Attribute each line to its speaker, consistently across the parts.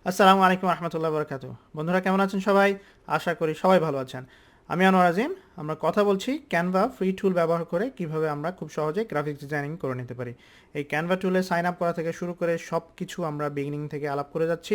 Speaker 1: আসসালামু আলাইকুম রহমতুল্লাহ বরকাতু। বন্ধুরা কেমন আছেন সবাই? আশা করি সবাই ভালো আছেন। আমি আনোয়ার আজিম। আমরা কথা বলছি ক্যানভা ফ্রি টুল ব্যবহার করে কিভাবে আমরা খুব সহজে গ্রাফিক্স ডিজাইনিং করে নিতে পারি। এই ক্যানভা টুলে সাইন আপ করা থেকে শুরু করে সব কিছু আমরা বিগিনিং থেকে আলাপ করে যাচ্ছি।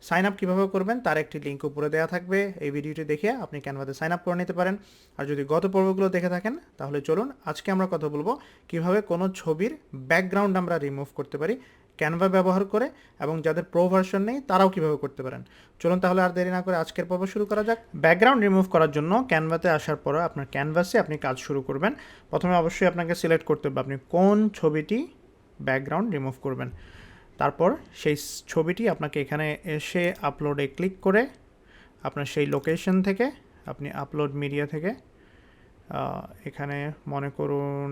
Speaker 1: সাইন আপ কীভাবে করবেন তার একটি লিঙ্ক উপরে দেওয়া থাকবে। এই ভিডিওটি দেখে আপনি ক্যানভাতে সাইন আপ করে নিতে পারেন। আর যদি গত পর্বগুলো দেখে থাকেন তাহলে চলুন আজকে আমরা কথা বলবো কিভাবে কোনো ছবির ব্যাকগ্রাউন্ড আমরা রিমুভ করতে পারি ক্যানভা ব্যবহার করে, এবং যাদের প্রো ভার্সন নেই তারাও কিভাবে করতে পারেন। চলুন তাহলে আর দেরি না করে আজকের পর্ব শুরু করা যাক। ব্যাকগ্রাউন্ড রিমুভ করার জন্য ক্যানভাতে আসার পর আপনার ক্যানভাসে আপনি কাজ শুরু করবেন। প্রথমে অবশ্যই আপনাকে সিলেক্ট করতে হবে আপনি কোন ছবিটি ব্যাকগ্রাউন্ড রিমুভ করবেন। তারপর সেই ছবিটি আপনাকে এখানে এসে আপলোডে ক্লিক করে আপনার সেই লোকেশন থেকে আপনি আপলোড মিডিয়া থেকে এখানে মনে করুন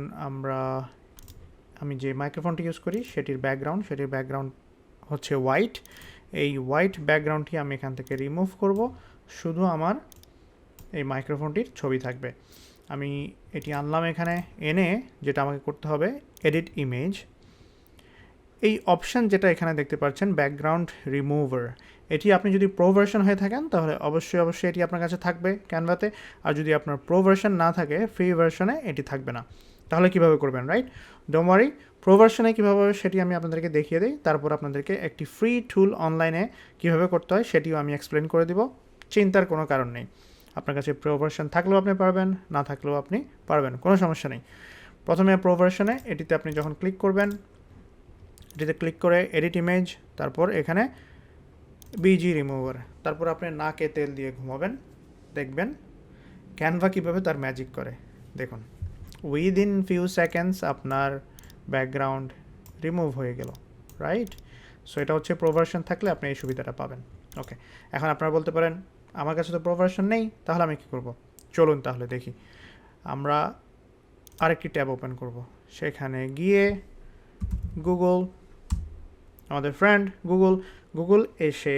Speaker 1: আমি যে মাইক্রোফোনটি ইউজ করি সেটির ব্যাকগ্রাউন্ড হচ্ছে হোয়াইট। এই হোয়াইট ব্যাকগ্রাউন্ডটি আমি এখান থেকে রিমুভ করব, শুধু আমার এই মাইক্রোফোনটির ছবি থাকবে। আমি এটি আনলাম এখানে, এনে যেটা আমাকে করতে হবে এডিট ইমেজ। এই অপশান যেটা এখানে দেখতে পাচ্ছেন ব্যাকগ্রাউন্ড রিমুভার, এটি আপনি যদি প্রো ভার্সন হয়ে থাকেন তাহলে অবশ্যই এটি আপনার কাছে থাকবে ক্যানভাতে। আর যদি আপনার প্রো ভার্সন না থাকে, ফ্রি ভার্সনে এটি থাকবে না। তাহলে কিভাবে করবেন, রাইট? ডোন্ট ওয়ারি, প্রো ভার্সনে কীভাবে সেটি আমি আপনাদেরকে দেখিয়ে দিই। তারপর আপনাদেরকে একটি ফ্রি টুল অনলাইনে কীভাবে করতে হয় সেটিও আমি এক্সপ্লেন করে দিব। চিন্তার কোনো কারণ নেই। আপনার কাছে প্রো ভার্সন থাকলেও আপনি পারবেন, না থাকলেও আপনি পারবেন, কোনো সমস্যা নেই। প্রথমে প্রো ভার্সনে এটিতে আপনি যখন ক্লিক করবেন, এটিতে ক্লিক করে এডিট ইমেজ, তারপর এখানে বিজি রিমুভার, তারপর আপনি নাকে তেল দিয়ে ঘুমাবেন, দেখবেন ক্যানভা কীভাবে তার ম্যাজিক করে। দেখুন, উইদিন ফিউ সেকেন্ডস আপনার ব্যাকগ্রাউন্ড রিমুভ হয়ে গেল, রাইট? সো এটা হচ্ছে প্রো ভার্সন থাকলে আপনি এই সুবিধাটা পাবেন। ওকে, এখন আপনারা বলতে পারেন আমার কাছে তো প্রো ভার্সন নেই, তাহলে আমি কী করব? চলুন তাহলে দেখি। আমরা আরেকটি ট্যাব ওপেন করব, সেখানে গিয়ে গুগল, আমাদের ফ্রেন্ড গুগল এসে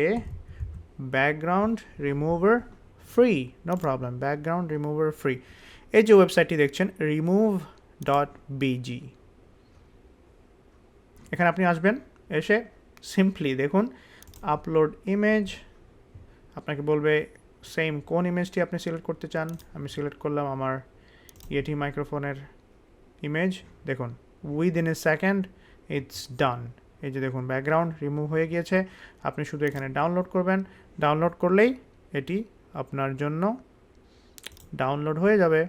Speaker 1: background remover free, no problem, background remover free, এই যে ওয়েবসাইটটি দেখছেন remove.bg, এখানে আপনি আসবেন। এসে সিম্পলি দেখুন আপলোড ইমেজ, আপনাকে বলবে সেম কোন ইমেজটি আপনি সিলেক্ট করতে চান। আমি সিলেক্ট করলাম আমার ইয়েটি মাইক্রোফোনের ইমেজ। দেখুন within a second it's done. এই যে দেখুন ব্যাকগ্রাউন্ড রিমুভ হয়ে গিয়েছে। আপনি শুধু এখানে ডাউনলোড করবেন, ডাউনলোড করলেই এটি আপনার জন্য ডাউনলোড হয়ে যাবে।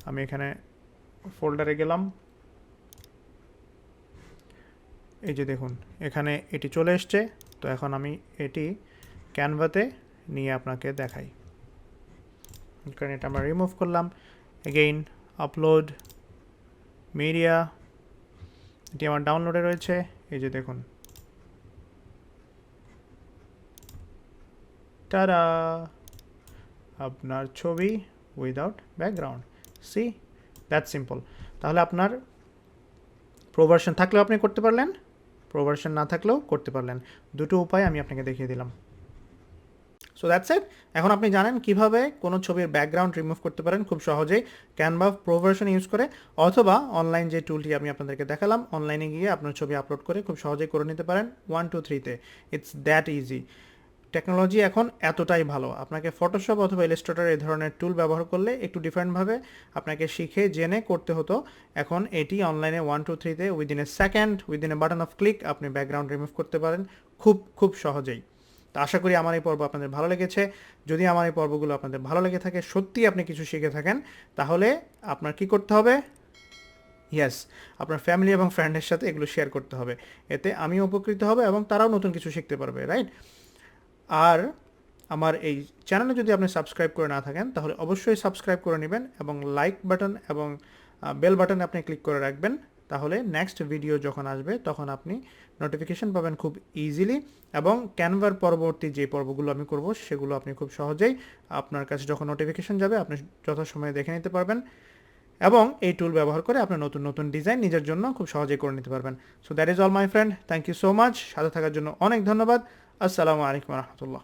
Speaker 1: আমি এখানে ফোল্ডারে গেলাম, এই যে দেখুন এখানে এটি চলে এসছে। তো এখন আমি এটি ক্যানভাতে নিয়ে আপনাকে দেখাই। কারণ এটা আমরা রিমুভ করলাম। এগেইন আপলোড মিডিয়া, এটি আমার ডাউনলোডে রয়েছে। এই যে দেখুন, টাটা, আপনার ছবি without background. See, that simple. তাহলে আপনার প্রো ভার্সন থাকলেও আপনি করতে পারলেন, প্রো ভার্সন না থাকলেও করতে পারলেন। দুটো উপায় আমি আপনাকে দেখিয়ে দিলাম। So that's it. এখন আপনি জানেন কিভাবে কোনো ছবির ব্যাকগ্রাউন্ড রিমুভ করতে পারেন খুব সহজেই ক্যানভা প্রো ভার্সন ইউজ করে, অথবা অনলাইন যে টুলটি আমি আপনাদেরকে দেখালাম, অনলাইনে গিয়ে আপনার ছবি আপলোড করে খুব সহজেই করে নিতে পারেন 1 2 3-তে। It's that easy. টেকনোলজি এখন এতটাই ভালো, আপনাকে ফটোশপ অথবা ইলাস্ট্রেটর এই ধরনের টুল ব্যবহার করলে একটু ডিফারেন্টভাবে আপনাকে শিখে জেনে করতে হতো। এখন এটি অনলাইনে 1 2 3-তে within a second, within a button of click আপনি ব্যাকগ্রাউন্ড রিমুভ করতে পারেন খুব সহজেই। তো আশা করি আমার এই পর্ব আপনাদের ভালো লেগেছে। যদি আমার এই পর্বগুলো আপনাদের ভালো লেগে থাকে, সত্যিই আপনি কিছু শিখে থাকেন, তাহলে আপনার কি করতে হবে? ইয়েস, আপনার ফ্যামিলি এবং ফ্রেন্ডের সাথে এগুলো শেয়ার করতে হবে। এতে আমিও উপকৃত হবে এবং তারাও নতুন কিছু শিখতে পারবে, রাইট? আর আমার এই চ্যানেলে যদি আপনি সাবস্ক্রাইব করে না থাকেন তাহলে অবশ্যই সাবস্ক্রাইব করে নেবেন এবং লাইক বাটন এবং বেল বাটনে আপনি ক্লিক করে রাখবেন। তাহলে নেক্সট ভিডিও যখন আসবে তখন আপনি নোটিফিকেশন পাবেন খুব ইজিলি, এবং ক্যানভার পরবর্তী যে পর্বগুলো আমি করব সেগুলো আপনি খুব সহজেই আপনার কাছে যখন নোটিফিকেশন যাবে আপনি যথাসময়ে দেখে নিতে পারবেন, এবং এই টুল ব্যবহার করে আপনি নতুন ডিজাইন নিজের জন্য খুব সহজেই করে নিতে পারবেন। So that is all my friend, thank you so much. সাথে থাকার জন্য অনেক ধন্যবাদ। আসসালামু আলাইকুম রহমতুল্লাহ।